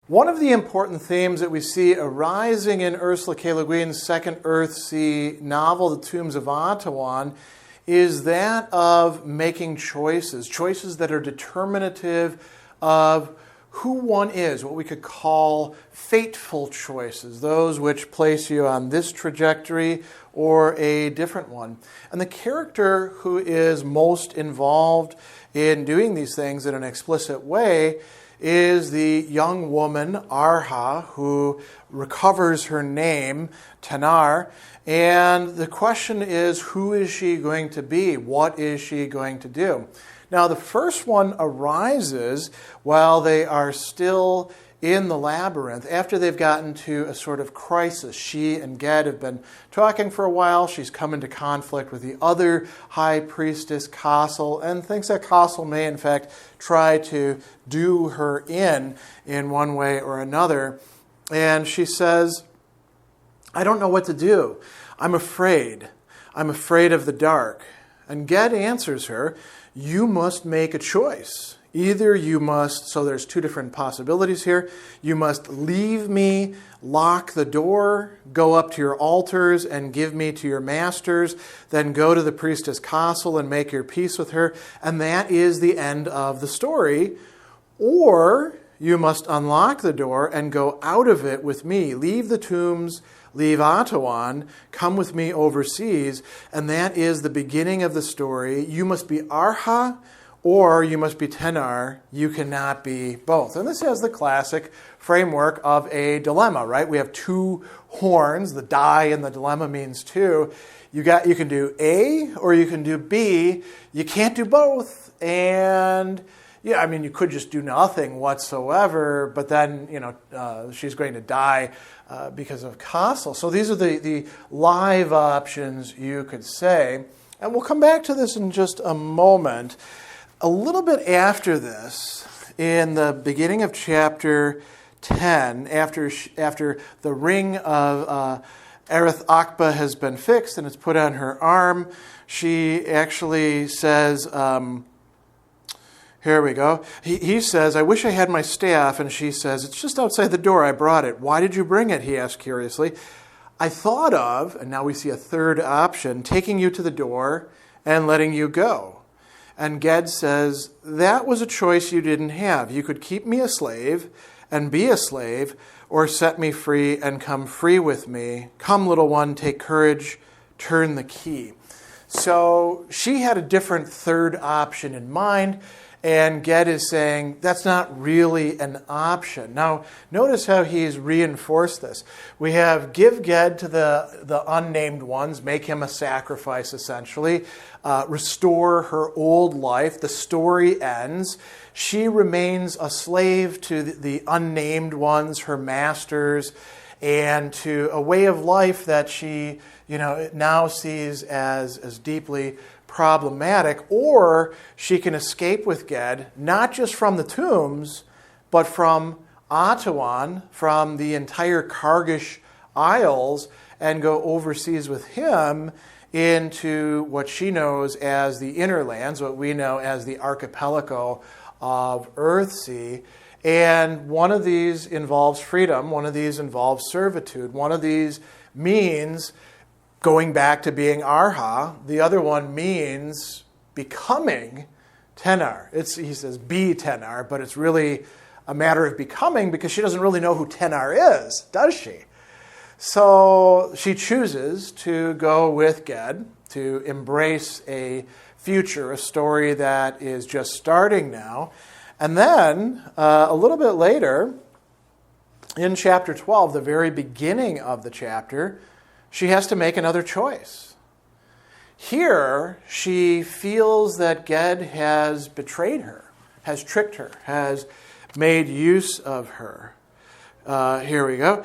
One of the important themes that we see arising in Ursula K. Le Guin's second Earthsea novel, The Tombs of Atuan, is that of making choices that are determinative of who one is, what we could call fateful choices, those which place you on this trajectory or a different one. And the character who is most involved in doing these things in an explicit way is the young woman, Arha, who recovers her name, Tenar. And the question is, who is she going to be? What is she going to do? Now, the first one arises while they are still in the labyrinth, after they've gotten to a sort of crisis. She and Ged have been talking for a while. She's come into conflict with the other high priestess, Castle, and thinks that Castle may, in fact, try to do her in one way or another. And she says, I don't know what to do. I'm afraid. I'm afraid of the dark. And Ged answers her, you must make a choice. Either you must, so there's two different possibilities here, you must leave me, lock the door, go up to your altars and give me to your masters, then go to the priestess Castle and make your peace with her, and that is the end of the story. Or you must unlock the door and go out of it with me, leave the tombs, leave Atuan, come with me overseas, and that is the beginning of the story. You must be Arha, or you must be Tenar. You cannot be both. And this has the classic framework of a dilemma, right? We have two horns. The die in the dilemma means two. You can do A or you can do B. You can't do both. And yeah, I mean, you could just do nothing whatsoever, but then, she's going to die because of Castle. So these are the live options, you could say. And we'll come back to this in just a moment. A little bit after this, in the beginning of chapter 10, after the ring of Earthsea has been fixed and it's put on her arm, she actually says, here we go. He says, I wish I had my staff. And she says, it's just outside the door. I brought it. Why did you bring it? He asked curiously. I thought of, and now we see a third option, taking you to the door and letting you go. And Ged says, that was a choice you didn't have. You could keep me a slave and be a slave, or set me free and come free with me. Come, little one, take courage, turn the key. So she had a different third option in mind, and Ged is saying, that's not really an option. Now, notice how he's reinforced this. We have give Ged to the unnamed ones, make him a sacrifice, essentially, restore her old life. The story ends. She remains a slave to the unnamed ones, her masters, and to a way of life that she now sees as deeply problematic. Or she can escape with Ged, not just from the tombs, but from Atuan, from the entire Kargish Isles, and go overseas with him into what she knows as the inner lands, what we know as the archipelago of Earthsea. And one of these involves freedom, one of these involves servitude, one of these means going back to being Arha, the other one means becoming Tenar. He says be Tenar, but it's really a matter of becoming, because she doesn't really know who Tenar is, does she? So she chooses to go with Ged, to embrace a future, a story that is just starting now. And then, a little bit later, in chapter 12, the very beginning of the chapter, she has to make another choice. Here, she feels that Ged has betrayed her, has tricked her, has made use of her. Here we go.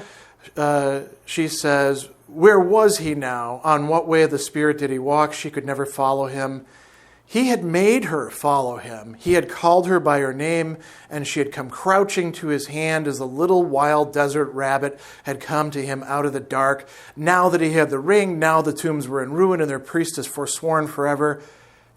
She says, where was he now? On what way of the Spirit did he walk? She could never follow him. He had made her follow him. He had called her by her name, and she had come crouching to his hand as the little wild desert rabbit had come to him out of the dark. Now that he had the ring, now the tombs were in ruin and their priestess forsworn forever.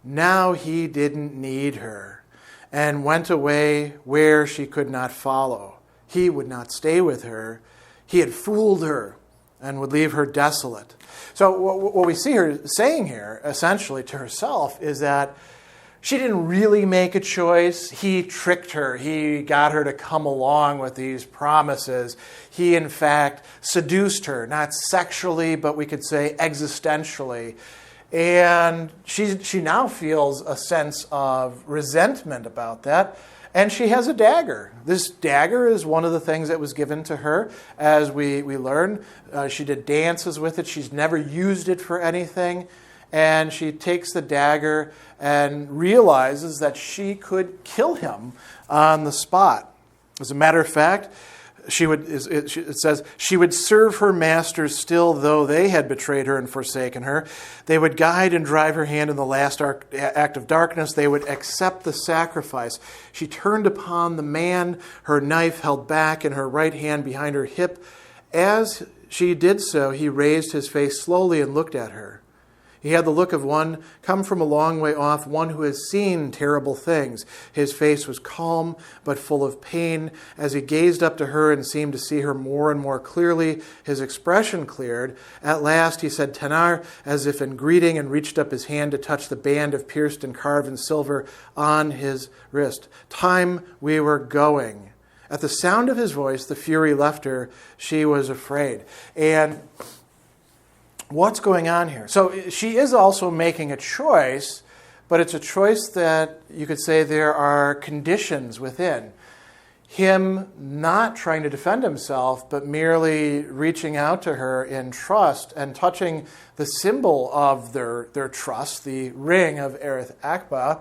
Now he didn't need her, and went away where she could not follow. he would not stay with her. He had fooled her and would leave her desolate. So what we see her saying here, essentially to herself, is that she didn't really make a choice. He tricked her. He got her to come along with these promises. He, in fact, seduced her, not sexually, but we could say existentially. And she now feels a sense of resentment about that. And she has a dagger. This dagger is one of the things that was given to her, as we learn. She did dances with it. She's never used it for anything. And she takes the dagger and realizes that she could kill him on the spot. As a matter of fact, it says, she would serve her masters still, though they had betrayed her and forsaken her. They would guide and drive her hand in the last act of darkness. They would accept the sacrifice. She turned upon the man, her knife held back in her right hand behind her hip. As she did so, he raised his face slowly and looked at her. He had the look of one come from a long way off, one who has seen terrible things. His face was calm but full of pain. As he gazed up to her and seemed to see her more and more clearly, his expression cleared. At last he said, "Tenar," as if in greeting, and reached up his hand to touch the band of pierced and carved in silver on his wrist. "Time we were going." At the sound of his voice, the fury left her. She was afraid. And what's going on here? So she is also making a choice, but it's a choice that you could say there are conditions within. Him not trying to defend himself, but merely reaching out to her in trust and touching the symbol of their trust, the ring of Earthsea,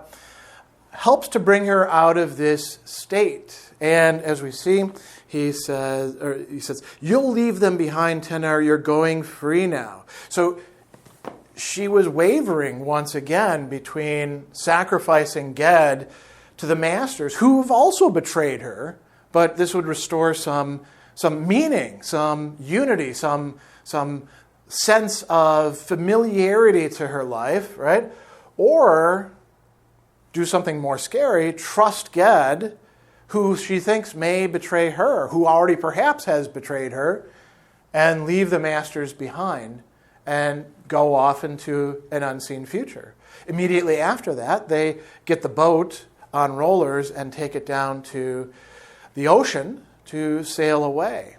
helps to bring her out of this state. And as we see, he says, "You'll leave them behind, Tenar. You're going free now." So she was wavering once again between sacrificing Ged to the masters, who have also betrayed her, but this would restore some meaning, some unity, some sense of familiarity to her life, right? Or do something more scary, trust Ged, who she thinks may betray her, who already perhaps has betrayed her, and leave the masters behind and go off into an unseen future. Immediately after that, they get the boat on rollers and take it down to the ocean to sail away.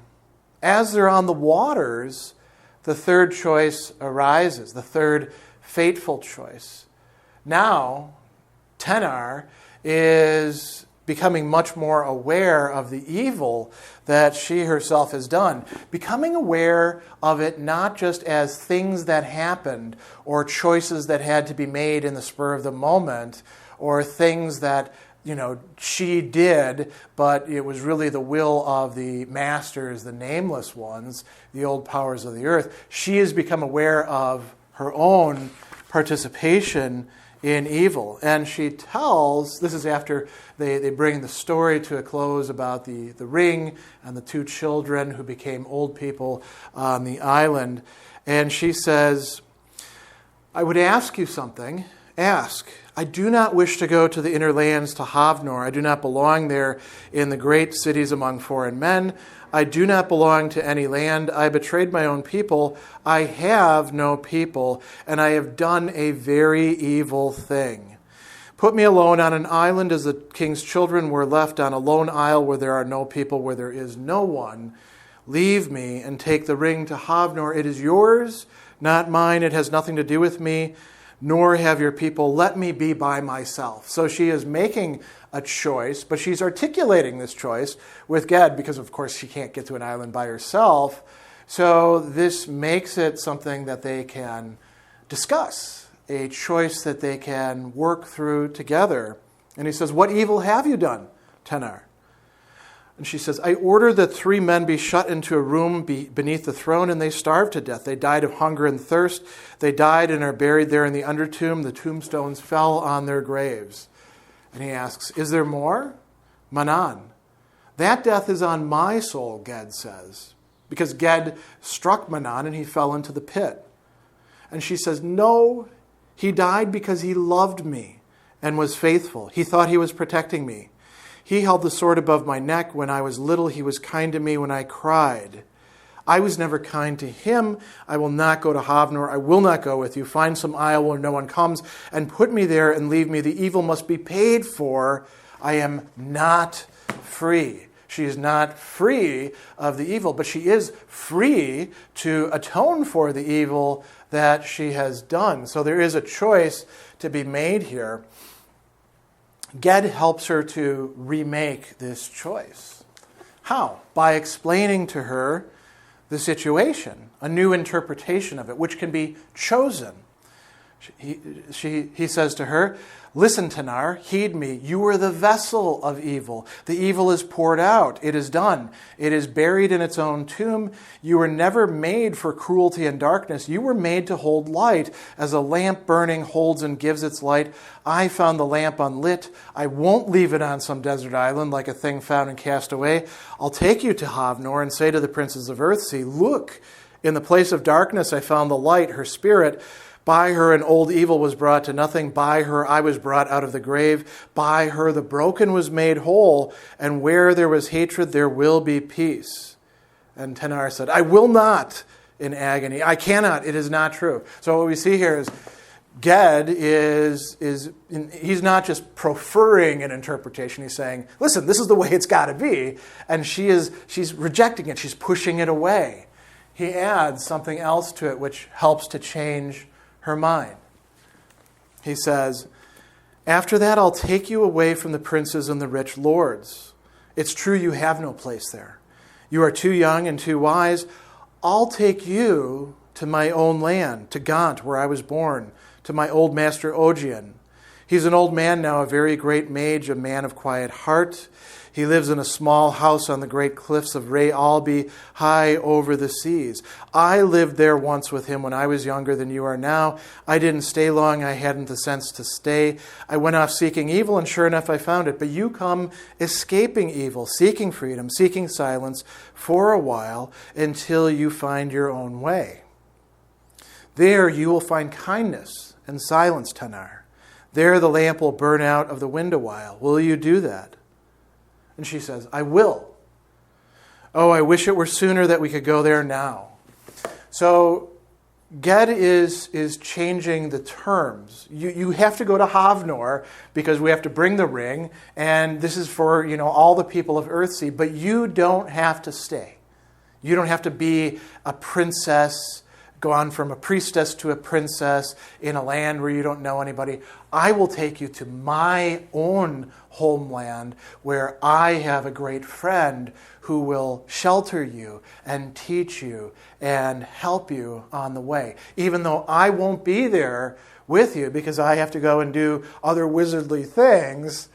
As they're on the waters, the third choice arises, the third fateful choice. Now, Tenar is becoming much more aware of the evil that she herself has done, becoming aware of it not just as things that happened or choices that had to be made in the spur of the moment or things that she did, but it was really the will of the masters, the nameless ones, the old powers of the earth. She has become aware of her own participation in evil. And she tells, this is after they bring the story to a close about the ring and the two children who became old people on the island. And she says, "I would ask you something. Ask. I do not wish to go to the inner lands, to Havnor. I do not belong there in the great cities among foreign men. I do not belong to any land. I betrayed my own people. I have no people, and I have done a very evil thing. Put me alone on an island as the king's children were left on a lone isle where there are no people, where there is no one. Leave me and take the ring to Havnor. It is yours, not mine. It has nothing to do with me, nor have your people. Let me be by myself." So she is making a choice, but she's articulating this choice with Ged because, of course, she can't get to an island by herself. So this makes it something that they can discuss, a choice that they can work through together. And he says, "What evil have you done, Tenar?" And she says, "I ordered that 3 men be shut into a room beneath the throne, and they starved to death. They died of hunger and thirst. They died and are buried there in the undertomb. The tombstones fell on their graves." And he asks, "Is there more?" "Manan. That death is on my soul," Ged says, because Ged struck Manan and he fell into the pit. And she says, "No, he died because he loved me and was faithful. He thought he was protecting me. He held the sword above my neck. When I was little, he was kind to me when I cried. I was never kind to him. I will not go to Havnor. I will not go with you. Find some isle where no one comes and put me there and leave me. The evil must be paid for. I am not free. She is not free of the evil, but she is free to atone for the evil that she has done. So there is a choice to be made here. Ged helps her to remake this choice. How? By explaining to her the situation, a new interpretation of it, which can be chosen. He says to her, listen, Tenar, heed me. You are the vessel of evil. The evil is poured out. It is done. It is buried in its own tomb. You were never made for cruelty and darkness. You were made to hold light, as a lamp burning holds and gives its light. I found the lamp unlit. I won't leave it on some desert island like a thing found and cast away. I'll take you to Havnor and say to the princes of Earthsea, look, in the place of darkness I found the light, her spirit. By her an old evil was brought to nothing. By her I was brought out of the grave. By her the broken was made whole. And where there was hatred, there will be peace. And Tenar said, I will not, in agony. I cannot. It is not true. So what we see here is Ged he's not just preferring an interpretation. He's saying, listen, this is the way it's got to be. And she's rejecting it. She's pushing it away. He adds something else to it which helps to change her mind. He says, after that, I'll take you away from the princes and the rich lords. It's true you have no place there. You are too young and too wise. I'll take you to my own land, to Gaunt, where I was born, to my old master Ogian. He's an old man now, a very great mage, a man of quiet heart. He lives in a small house on the great cliffs of Ray Alby, high over the seas. I lived there once with him when I was younger than you are now. I didn't stay long. I hadn't the sense to stay. I went off seeking evil, and sure enough, I found it. But you come escaping evil, seeking freedom, seeking silence for a while until you find your own way. There you will find kindness and silence, Tenar. There the lamp will burn out of the wind a while. Will you do that? And she says, I will. Oh, I wish it were sooner that we could go there now. So Ged is changing the terms. You have to go to Havnor because we have to bring the ring, and this is for all the people of Earthsea, but you don't have to stay. You don't have to be a princess, go on from a priestess to a princess in a land where you don't know anybody. I will take you to my own homeland where I have a great friend who will shelter you and teach you and help you on the way. Even though I won't be there with you because I have to go and do other wizardly things,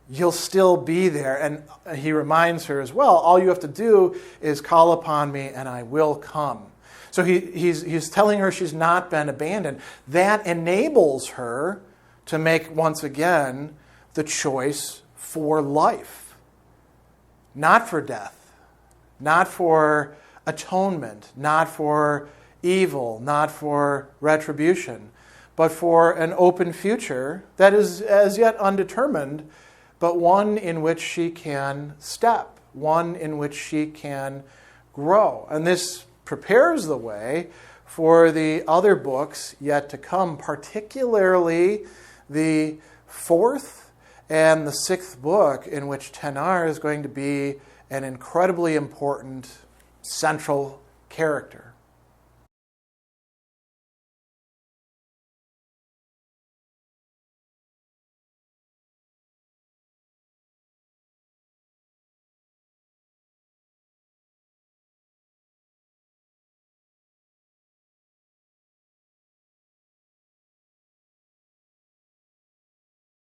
you'll still be there. And he reminds her as well, all you have to do is call upon me and I will come. So he's telling her she's not been abandoned. That enables her to make, once again, the choice for life. Not for death. Not for atonement. Not for evil. Not for retribution. But for an open future that is as yet undetermined, but one in which she can step. One in which she can grow. And this prepares the way for the other books yet to come, particularly the fourth and the sixth book, in which Tenar is going to be an incredibly important central character.